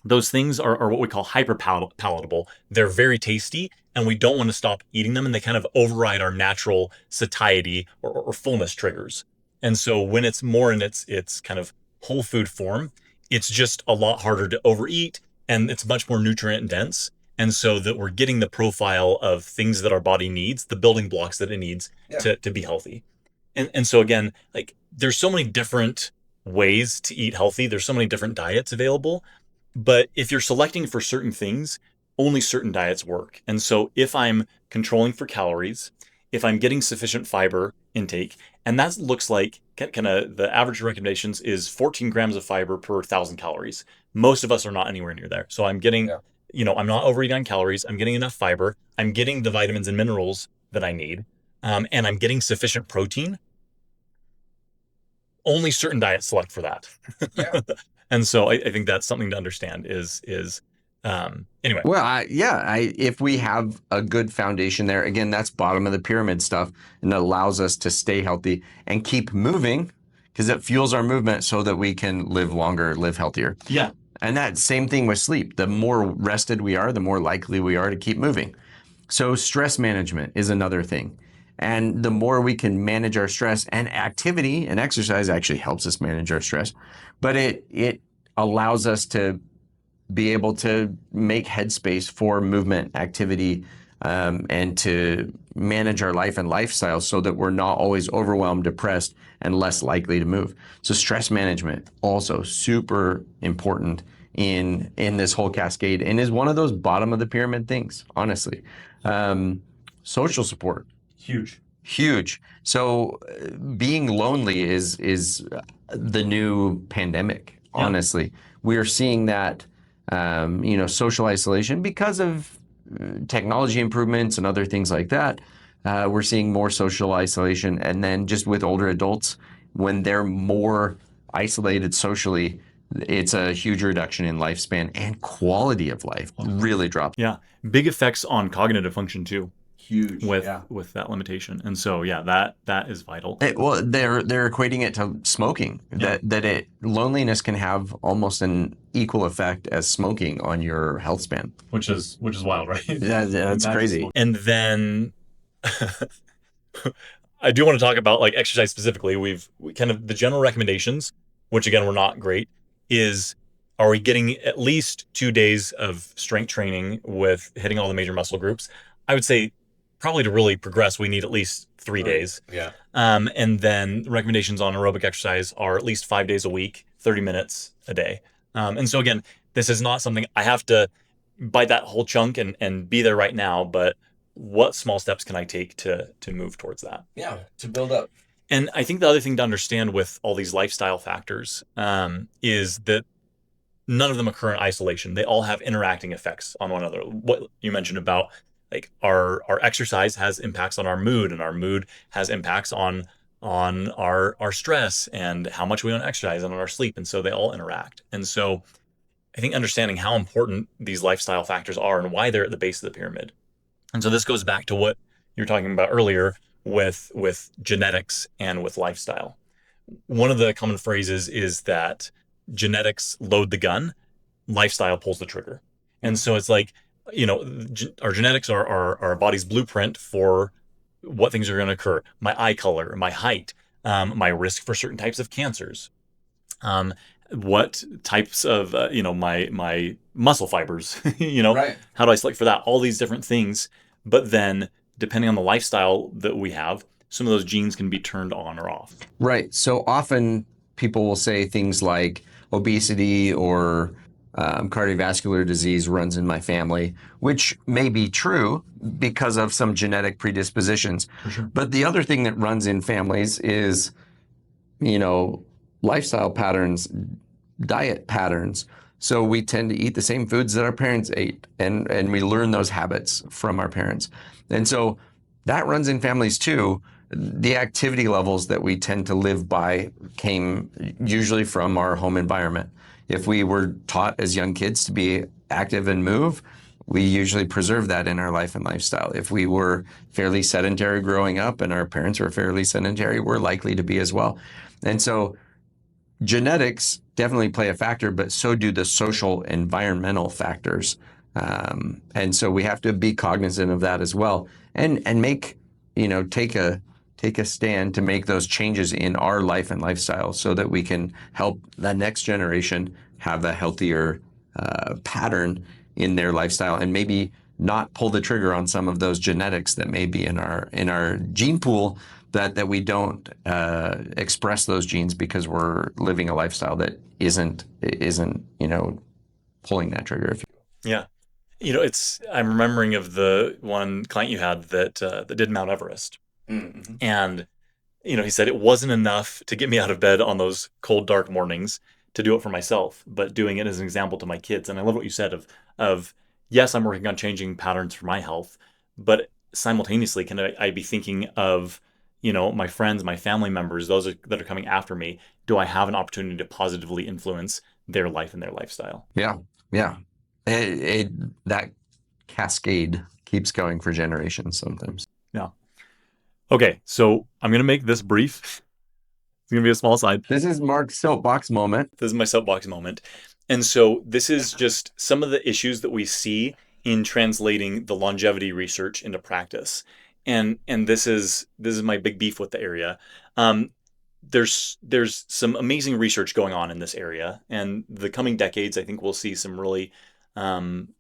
those things are what we call hyper palatable. They're very tasty, and we don't want to stop eating them, and they kind of override our natural satiety or fullness triggers. And so when it's more in its kind of whole food form, it's just a lot harder to overeat, and it's much more nutrient dense. And so that we're getting the profile of things that our body needs, the building blocks that it needs to be healthy. And so again, there's so many different ways to eat healthy. There's so many different diets available. But if you're selecting for certain things, only certain diets work. And so if I'm controlling for calories, if I'm getting sufficient fiber intake, and that looks like kind of the average recommendations is 14 grams of fiber per 1,000 calories. Most of us are not anywhere near there. So I'm getting, I'm not overeating on calories. I'm getting enough fiber. I'm getting the vitamins and minerals that I need. And I'm getting sufficient protein. Only certain diets select for that. Yeah. And so I think that's something to understand is anyway. Well, if we have a good foundation there, again, that's bottom of the pyramid stuff, and it allows us to stay healthy and keep moving because it fuels our movement so that we can live longer, live healthier. Yeah. And that same thing with sleep. The more rested we are, the more likely we are to keep moving. So stress management is another thing. And the more we can manage our stress, and activity and exercise actually helps us manage our stress, but it allows us to be able to make headspace for movement, activity, and to manage our life and lifestyle so that we're not always overwhelmed, depressed, and less likely to move. So stress management also super important in this whole cascade, and is one of those bottom of the pyramid things, honestly. Social support. Huge. So being lonely is the new pandemic, honestly. We are seeing that, social isolation because of technology improvements and other things like that. We're seeing more social isolation. And then just with older adults, when they're more isolated socially, it's a huge reduction in lifespan, and quality of life really drops. Yeah. Big effects on cognitive function too. Huge with that limitation. And so that is vital. They're equating it to smoking. That loneliness can have almost an equal effect as smoking on your health span, which is wild, right? That's crazy. And then I do want to talk about exercise specifically. We kind of the general recommendations, which again were not great, is are we getting at least 2 days of strength training with hitting all the major muscle groups? I would say probably to really progress, we need at least 3 days. Yeah. And then recommendations on aerobic exercise are at least 5 days a week, 30 minutes a day. And so again, this is not something I have to bite that whole chunk and be there right now, but what small steps can I take to move towards that? Yeah, to build up. And I think the other thing to understand with all these lifestyle factors is that none of them occur in isolation. They all have interacting effects on one another. What you mentioned about like our exercise has impacts on our mood, and our mood has impacts on our stress and how much we want to exercise and on our sleep. And so they all interact. And so I think understanding how important these lifestyle factors are and why they're at the base of the pyramid. And so this goes back to what you were talking about earlier with genetics and with lifestyle. One of the common phrases is that genetics load the gun, lifestyle pulls the trigger. And so it's like, our genetics are our body's blueprint for what things are going to occur. My eye color, my height, my risk for certain types of cancers, what types of, my muscle fibers, Right. how do I select for that? All these different things. But then depending on the lifestyle that we have, some of those genes can be turned on or off. Right. So often people will say things like obesity or cardiovascular disease runs in my family, which may be true because of some genetic predispositions. For sure. But the other thing that runs in families is, lifestyle patterns, diet patterns. So we tend to eat the same foods that our parents ate, and we learn those habits from our parents. And so that runs in families too. The activity levels that we tend to live by came usually from our home environment. If we were taught as young kids to be active and move, we usually preserve that in our life and lifestyle. If we were fairly sedentary growing up and our parents were fairly sedentary, we're likely to be as well. And so genetics definitely play a factor, but so do the social environmental factors. And so we have to be cognizant of that as well, and make, take a stand to make those changes in our life and lifestyle so that we can help the next generation have a healthier pattern in their lifestyle, and maybe not pull the trigger on some of those genetics that may be in our gene pool that we don't express those genes because we're living a lifestyle that isn't pulling that trigger. Yeah. I'm remembering of the one client you had that did Mount Everest. Mm-hmm. And, he said it wasn't enough to get me out of bed on those cold, dark mornings to do it for myself, but doing it as an example to my kids. And I love what you said of yes, I'm working on changing patterns for my health, but simultaneously, can I be thinking of, my friends, my family members, those that are coming after me? Do I have an opportunity to positively influence their life and their lifestyle? Yeah. Yeah. That cascade keeps going for generations sometimes. Yeah. Okay, so I'm going to make this brief. It's going to be a small side. This is Marc's soapbox moment. This is my soapbox moment. And so this is just some of the issues that we see in translating the longevity research into practice. And this is my big beef with the area. There's some amazing research going on in this area, and the coming decades, I think we'll see some really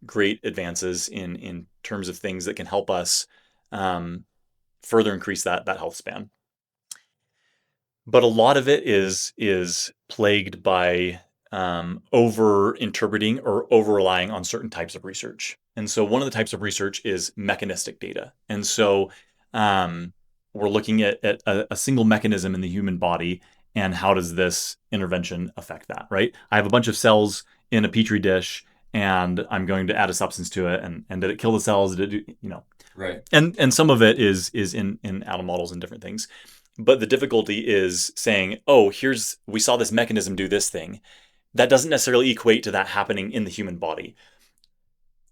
great advances in terms of things that can help us further increase that health span. But a lot of it is plagued by over interpreting or over relying on certain types of research. And so one of the types of research is mechanistic data. And so we're looking at a single mechanism in the human body, and how does this intervention affect that, right? I have a bunch of cells in a petri dish, and I'm going to add a substance to it, and did it kill the cells? Did it, Right. And some of it is in animal models and different things. But the difficulty is saying, oh, we saw this mechanism do this thing. That doesn't necessarily equate to that happening in the human body.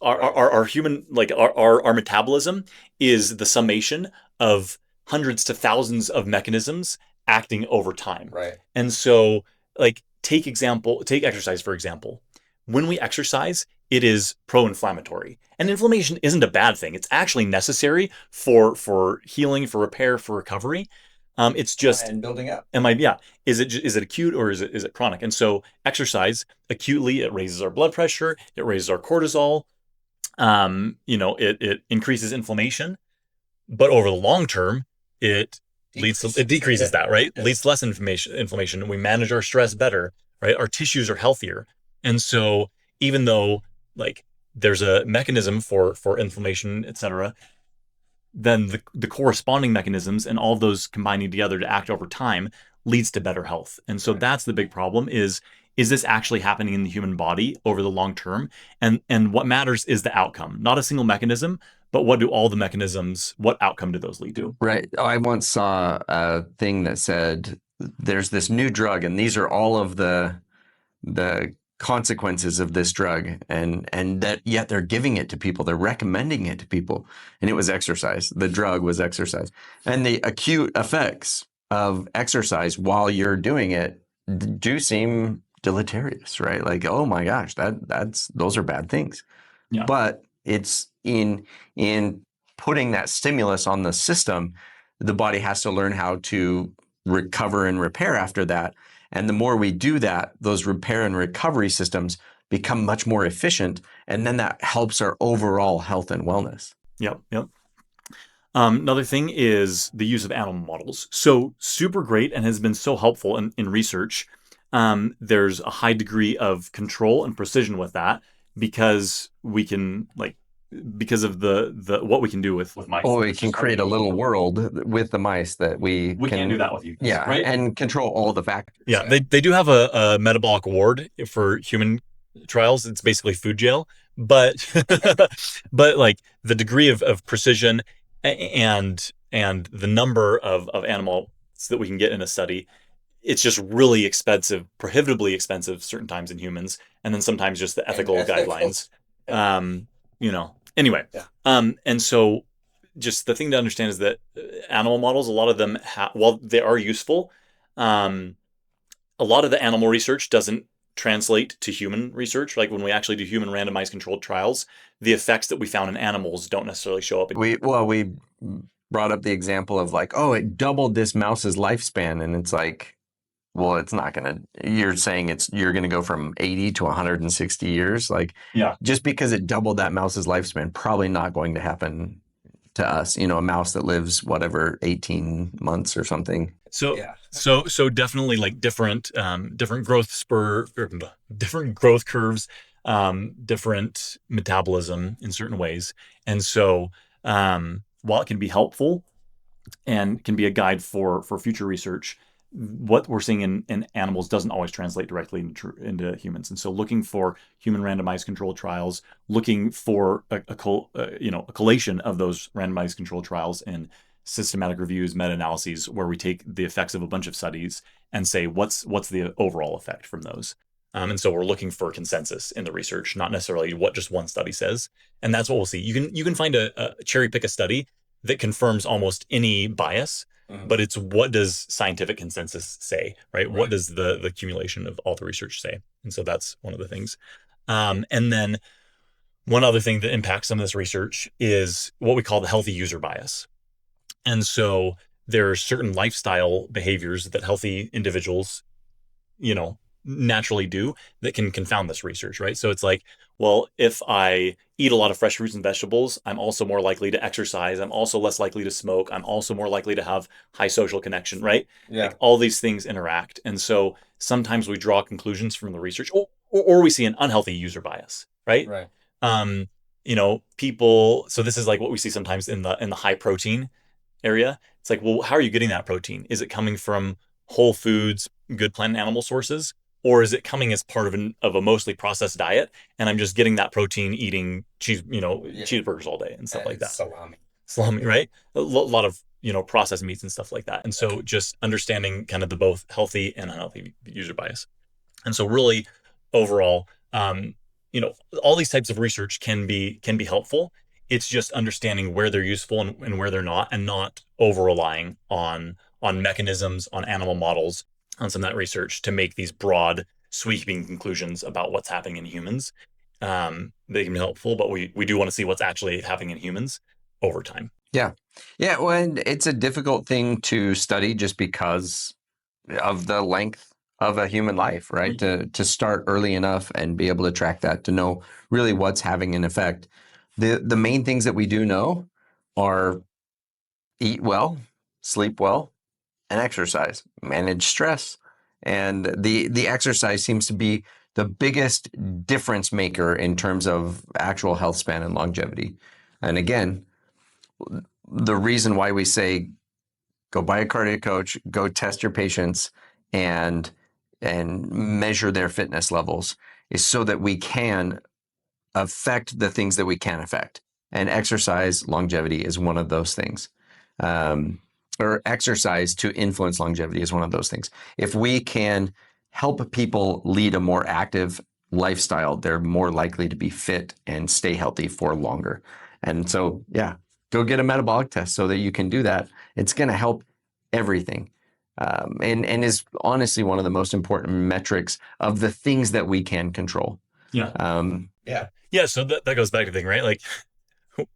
Our human, like our metabolism is the summation of hundreds to thousands of mechanisms acting over time. Right. And so, like, take exercise, for example. When we exercise, it is pro-inflammatory. And inflammation isn't a bad thing. It's actually necessary for healing, for repair, for recovery. It's just and building up. Is it acute or is it chronic? And so exercise acutely, it raises our blood pressure, it raises our cortisol, it increases inflammation, but over the long term, it decreases that, right? Yes. Leads to less inflammation. We manage our stress better, right? Our tissues are healthier. And so even though like there's a mechanism for inflammation, etc., then the corresponding mechanisms and all of those combining together to act over time leads to better health. And so that's the big problem is this actually happening in the human body over the long term? And what matters is the outcome, not a single mechanism, but what do all the mechanisms, what outcome do those lead to? Right. I once saw a thing that said there's this new drug, and these are all of the consequences of this drug, and that yet they're giving it to people. They're recommending it to people, and it was exercise. The drug was exercise, and the acute effects of exercise while you're doing it do seem deleterious, right? Like, oh my gosh, those are bad things. Yeah. But it's in putting that stimulus on the system, the body has to learn how to recover and repair after that. And the more we do that, those repair and recovery systems become much more efficient. And then that helps our overall health and wellness. Yep. Another thing is the use of animal models. So super great and has been so helpful in research. There's a high degree of control and precision with that because we can because of the what we can do with mice. Oh, we can create a little world with the mice that we can do that with you. Yeah, right? And control all the factors. Yeah, they do have a metabolic ward for human trials. It's basically food jail, but but like the degree of precision and the number of animals that we can get in a study, it's just really expensive, prohibitively expensive certain times in humans, and then sometimes just the ethical guidelines. Anyway. Yeah. And so just the thing to understand is that animal models, a lot of them, while they are useful, a lot of the animal research doesn't translate to human research. Like when we actually do human randomized controlled trials, the effects that we found in animals don't necessarily show up. We brought up the example of like, oh, it doubled this mouse's lifespan. And it's like, well, it's not going to, you're saying you're going to go from 80 to 160 years. Like, Yeah. Just because it doubled that mouse's lifespan, probably not going to happen to us, a mouse that lives 18 months or something. So definitely like different different growth curves, different metabolism in certain ways. And so, while it can be helpful and can be a guide for future research, what we're seeing in animals doesn't always translate directly into humans. And so looking for human randomized controlled trials, looking for a collation of those randomized controlled trials in systematic reviews, meta-analyses, where we take the effects of a bunch of studies and say, what's the overall effect from those? And so we're looking for consensus in the research, not necessarily what just one study says. And that's what we'll see. You can find a cherry pick a study that confirms almost any bias, but it's what does scientific consensus say, right? What does the accumulation of all the research say? And so that's one of the things. And then one other thing that impacts some of this research is what we call the healthy user bias. And so there are certain lifestyle behaviors that healthy individuals, naturally do that can confound this research, right? So it's like, well, if I eat a lot of fresh fruits and vegetables, I'm also more likely to exercise. I'm also less likely to smoke. I'm also more likely to have high social connection, right? Yeah. Like all these things interact. And so sometimes we draw conclusions from the research or we see an unhealthy user bias, right? Right. People, so this is like what we see sometimes in the high protein area. It's like, well, how are you getting that protein? Is it coming from whole foods, good plant and animal sources? Or is it coming as part of a mostly processed diet, and I'm just getting that protein eating cheeseburgers all day and stuff like that? Salami, right? A lot of processed meats and stuff like that. And so just understanding kind of the both healthy and unhealthy user bias. And so really overall, all these types of research can be helpful. It's just understanding where they're useful and where they're not, and not over relying on mechanisms, on animal models, on some of that research to make these broad sweeping conclusions about what's happening in humans. They can be helpful, but we do want to see what's actually happening in humans over time. Yeah. Well, and it's a difficult thing to study just because of the length of a human life, right? To start early enough and be able to track that, to know really what's having an effect. The main things that we do know are eat well, sleep well, and exercise, manage stress. And the exercise seems to be the biggest difference maker in terms of actual health span and longevity. And again, the reason why we say go buy a cardio coach, go test your patients and measure their fitness levels is so that we can affect the things that we can affect. And exercise longevity is one of those things. Or exercise to influence longevity is one of those things. If we can help people lead a more active lifestyle, they're more likely to be fit and stay healthy for longer. And so, yeah, go get a metabolic test so that you can do that. It's going to help everything. And is honestly one of the most important metrics of the things that we can control. Yeah. So that goes back to the thing, right? Like,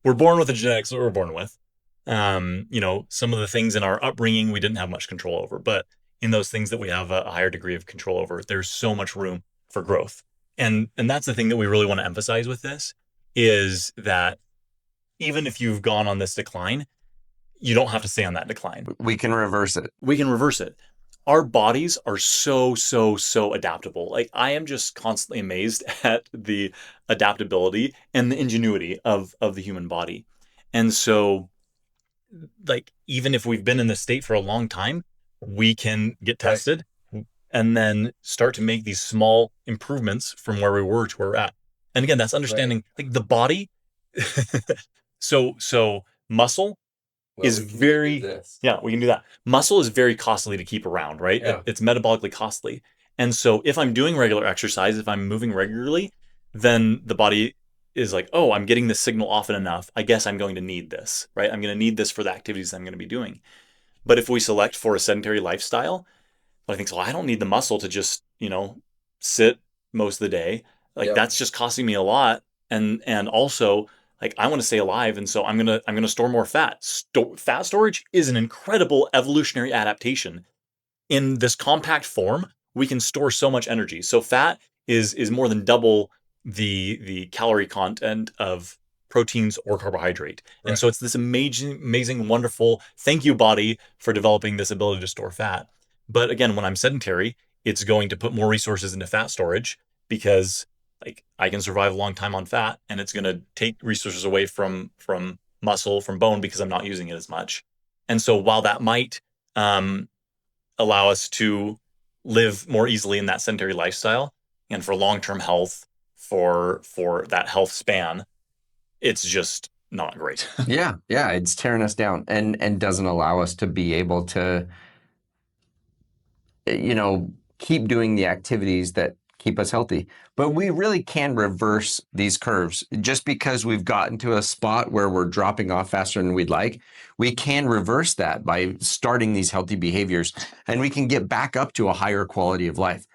we're born with the genetics that we're born with. Some of the things in our upbringing we didn't have much control over, but in those things that we have a higher degree of control over, there's so much room for growth. And that's the thing that we really want to emphasize with this, is that even if you've gone on this decline, you don't have to stay on that decline. We can reverse it. Our bodies are so adaptable. Like, I am just constantly amazed at the adaptability and the ingenuity of the human body. And so, like, even if we've been in this state for a long time, we can get tested and then start to make these small improvements from where we were to where we're at. And again, that's understanding like the body. So muscle is very, we can do that. Muscle is very costly to keep around, right? Yeah. It's metabolically costly. And so if I'm doing regular exercise, if I'm moving regularly, then the body is like, oh, I'm getting this signal often enough. I guess I'm going to need this, right? I'm going to need this for the activities I'm going to be doing. But if we select for a sedentary lifestyle, I think, so I don't need the muscle to just, sit most of the day. Like, that's just costing me a lot. And also, like, I want to stay alive, and so I'm gonna store more fat. Fat storage is an incredible evolutionary adaptation. In this compact form, we can store so much energy. So fat is more than double the calorie content of proteins or carbohydrate. And so it's this amazing, wonderful, thank you, body, for developing this ability to store fat. But again, when I'm sedentary, it's going to put more resources into fat storage, because like, I can survive a long time on fat, and it's going to take resources away from muscle, from bone, because I'm not using it as much. And so while that might allow us to live more easily in that sedentary lifestyle, and for long-term health, for that health span, it's just not great. Yeah, it's tearing us down and doesn't allow us to be able to, keep doing the activities that keep us healthy. But we really can reverse these curves. Just because we've gotten to a spot where we're dropping off faster than we'd like, we can reverse that by starting these healthy behaviors, and we can get back up to a higher quality of life.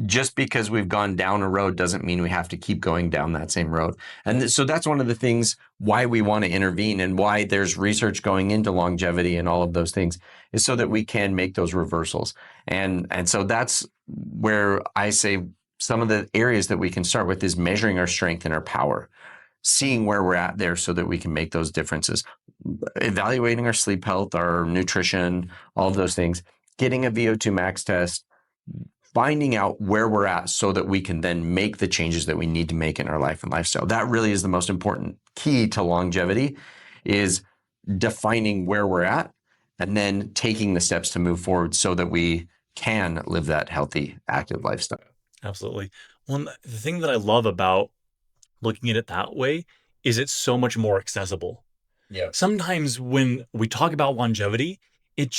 Just because we've gone down a road doesn't mean we have to keep going down that same road. And so that's one of the things why we want to intervene, and why there's research going into longevity and all of those things, is so that we can make those reversals. And so that's where I say some of the areas that we can start with is measuring our strength and our power, seeing where we're at there so that we can make those differences, evaluating our sleep health, our nutrition, all of those things, getting a VO2 max test, finding out where we're at so that we can then make the changes that we need to make in our life and lifestyle. That really is the most important key to longevity, is defining where we're at and then taking the steps to move forward so that we can live that healthy, active lifestyle. Absolutely. Well, the thing that I love about looking at it that way is it's so much more accessible. Yeah. Sometimes when we talk about longevity, it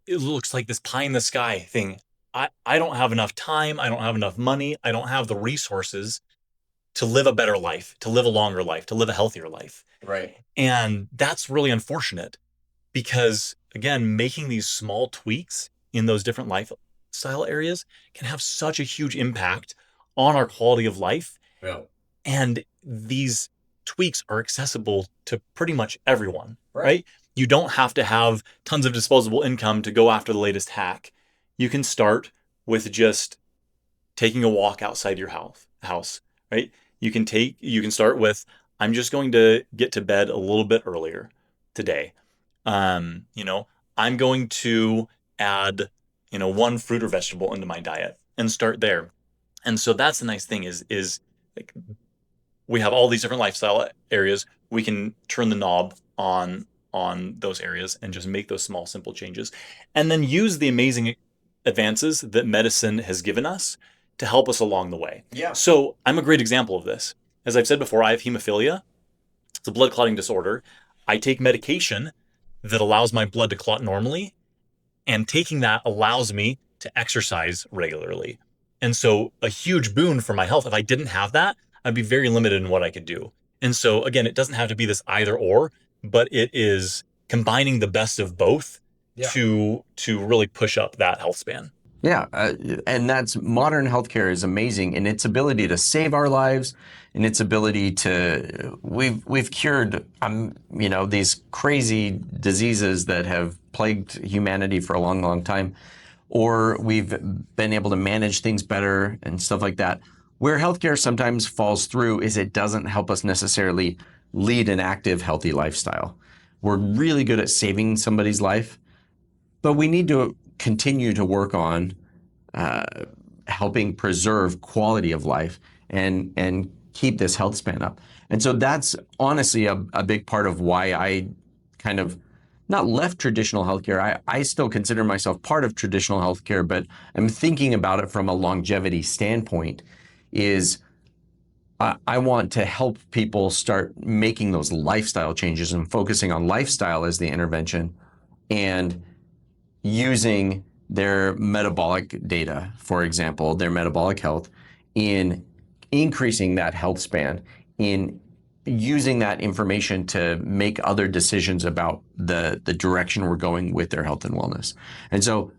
looks like this pie in the sky thing. I don't have enough time. I don't have enough money. I don't have the resources to live a better life, to live a longer life, to live a healthier life. Right. And that's really unfortunate, because again, making these small tweaks in those different lifestyle areas can have such a huge impact on our quality of life. Yeah. And these tweaks are accessible to pretty much everyone, right? You don't have to have tons of disposable income to go after the latest hack. You can start with just taking a walk outside your house, right? You can start with, I'm just going to get to bed a little bit earlier today. I'm going to add, one fruit or vegetable into my diet, and start there. And so that's the nice thing is like we have all these different lifestyle areas. We can turn the knob on those areas and just make those small, simple changes, and then use the amazing advances that medicine has given us to help us along the way. Yeah. So I'm a great example of this. As I've said before, I have hemophilia. It's a blood clotting disorder. I take medication that allows my blood to clot normally, and taking that allows me to exercise regularly. And so a huge boon for my health. If I didn't have that, I'd be very limited in what I could do. And so again, it doesn't have to be this either or, but it is combining the best of both to really push up that health span. Yeah, and that's modern healthcare is amazing in its ability to save our lives, in its ability to we've cured these crazy diseases that have plagued humanity for a long, long time, or we've been able to manage things better and stuff like that. Where healthcare sometimes falls through is it doesn't help us necessarily lead an active, healthy lifestyle. We're really good at saving somebody's life, but we need to continue to work on helping preserve quality of life and keep this health span up. And so that's honestly a big part of why I kind of not left traditional healthcare. I still consider myself part of traditional healthcare, but I'm thinking about it from a longevity standpoint is I want to help people start making those lifestyle changes and focusing on lifestyle as the intervention and using their metabolic data, for example, their metabolic health, in increasing that health span, in using that information to make other decisions about the direction we're going with their health and wellness. And so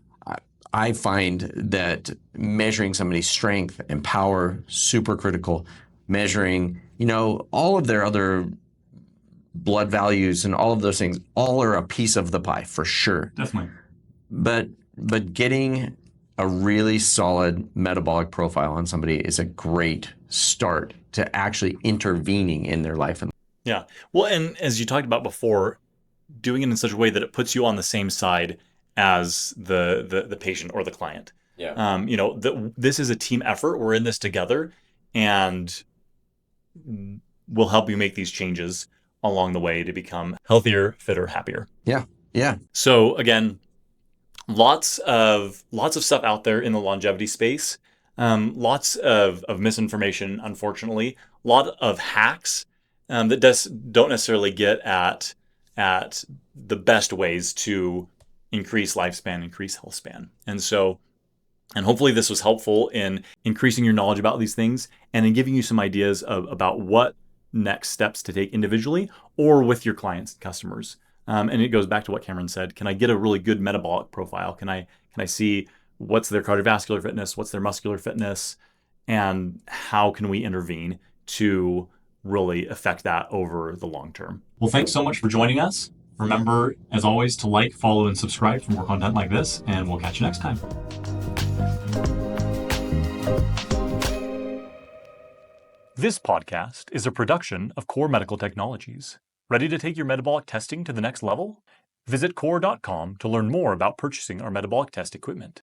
I find that measuring somebody's strength and power, super critical. Measuring, all of their other blood values and all of those things, all are a piece of the pie for sure. Definitely. But getting a really solid metabolic profile on somebody is a great start to actually intervening in their life. Yeah. Well, and as you talked about before, doing it in such a way that it puts you on the same side as the patient or the client. Yeah. This is a team effort. We're in this together, and we'll help you make these changes along the way to become healthier, fitter, happier. Yeah. Yeah. So again, lots of stuff out there in the longevity space. Lots of misinformation, unfortunately. A lot of hacks that don't necessarily get at the best ways to increase lifespan, increase health span. And hopefully this was helpful in increasing your knowledge about these things and in giving you some ideas about what next steps to take individually or with your clients and customers. And it goes back to what Cameron said. Can I get a really good metabolic profile? Can I see what's their cardiovascular fitness? What's their muscular fitness? And how can we intervene to really affect that over the long term? Well, thanks so much for joining us. Remember, as always, to like, follow, and subscribe for more content like this, and we'll catch you next time. This podcast is a production of Core Medical Technologies. Ready to take your metabolic testing to the next level? Visit core.com to learn more about purchasing our metabolic test equipment.